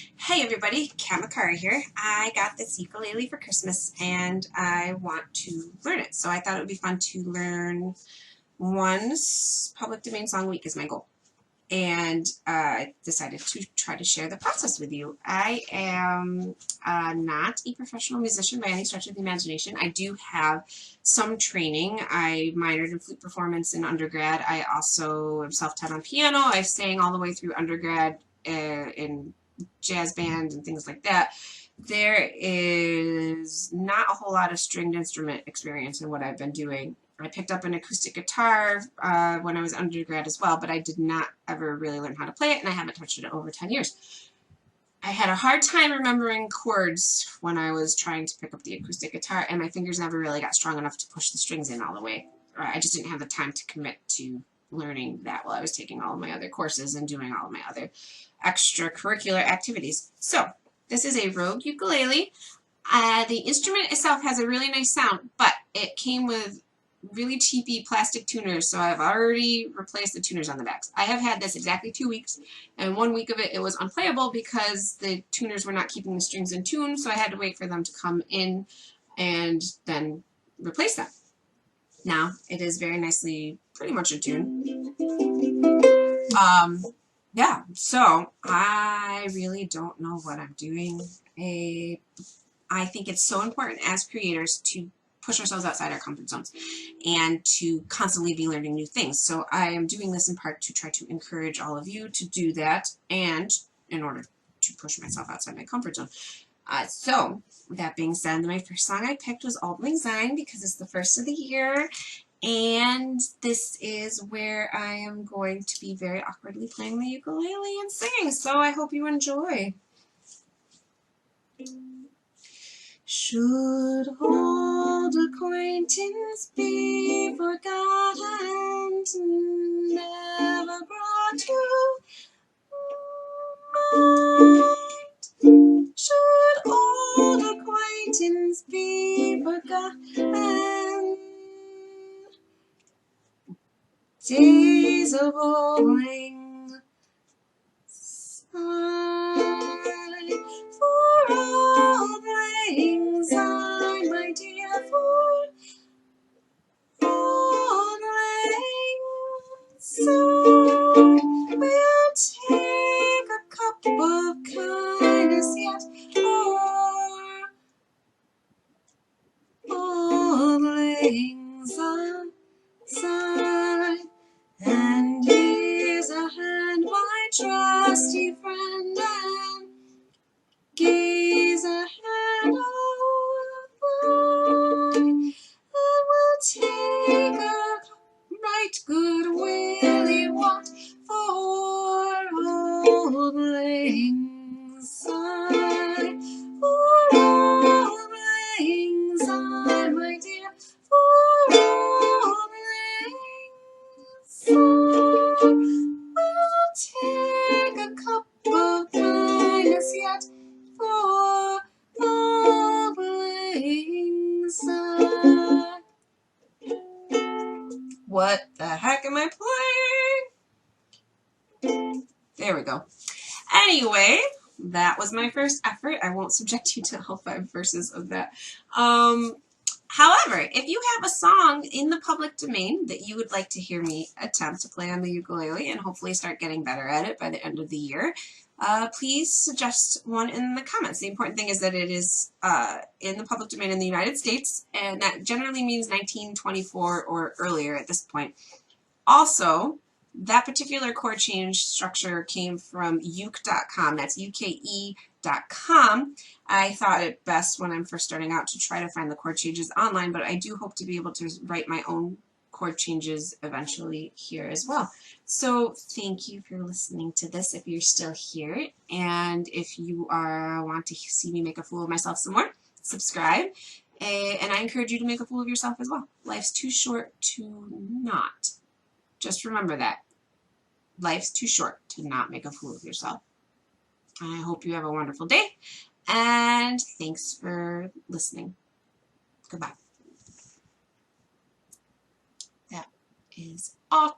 Hey everybody, Kat McCarry here. I got this ukulele for Christmas and I want to learn it. So I thought it would be fun to learn one public domain song a week is my goal. And I decided to try to share the process with you. I am not a professional musician by any stretch of the imagination. I do have some training. I minored in flute performance in undergrad. I also am self-taught on piano. I sang all the way through undergrad in jazz band and things like that. There is not a whole lot of stringed instrument experience in what I've been doing. I picked up an acoustic guitar when I was undergrad as well, but I did not ever really learn how to play it, and I haven't touched it in over 10 years. I had a hard time remembering chords when I was trying to pick up the acoustic guitar, and my fingers never really got strong enough to push the strings in all the way. I just didn't have the time to commit to learning that while I was taking all of my other courses and doing all of my other extracurricular activities. So this is a Rogue ukulele. The instrument itself has a really nice sound, but it came with really cheapy plastic tuners, so I've already replaced the tuners on the backs. I have had this exactly 2 weeks, and 1 week of it was unplayable because the tuners were not keeping the strings in tune, so I had to wait for them to come in and then replace them. Now, it is very nicely pretty much in tune. Yeah, so I really don't know what I'm doing. I think it's so important as creators to push ourselves outside our comfort zones and to constantly be learning new things. So I am doing this in part to try to encourage all of you to do that, and in order to push myself outside my comfort zone. So with that being said, my first song I picked was Auld Syne because it's the first of the year, and this is where I am going to be very awkwardly playing the ukulele and singing, so I hope you enjoy. Should old acquaintance be forgot and never brought to mind? Should old acquaintance be forgot and days of old lang syne for old lang syne, my dear, for old lang syne. We'll take a cup of kindness yet for old lang syne. And here's a hand, my trusty friend, and gaze a hand of mine, and we'll take a right good willy want for old lang syne, for old lang syne, my dear, for old lang syne. We'll take a cup of kindness yet for old lang syne. What the heck am I playing? There we go. Anyway, that was my first effort. I won't subject you to all 5 verses of that. However, if you have a song in the public domain that you would like to hear me attempt to play on the ukulele and hopefully start getting better at it by the end of the year, please suggest one in the comments. The important thing is that it is in the public domain in the United States, and that generally means 1924 or earlier at this point. Also, that particular chord change structure came from uke.com. That's uke.com. I thought it best when I'm first starting out to try to find the chord changes online, but I do hope to be able to write my own chord changes eventually here as well. So thank you for listening to this if you're still here, and if you want to see me make a fool of myself some more, subscribe, and I encourage you to make a fool of yourself as well. Life's too short to not. Just remember that. Life's too short to not make a fool of yourself. I hope you have a wonderful day, and thanks for listening. Goodbye. That is awkward.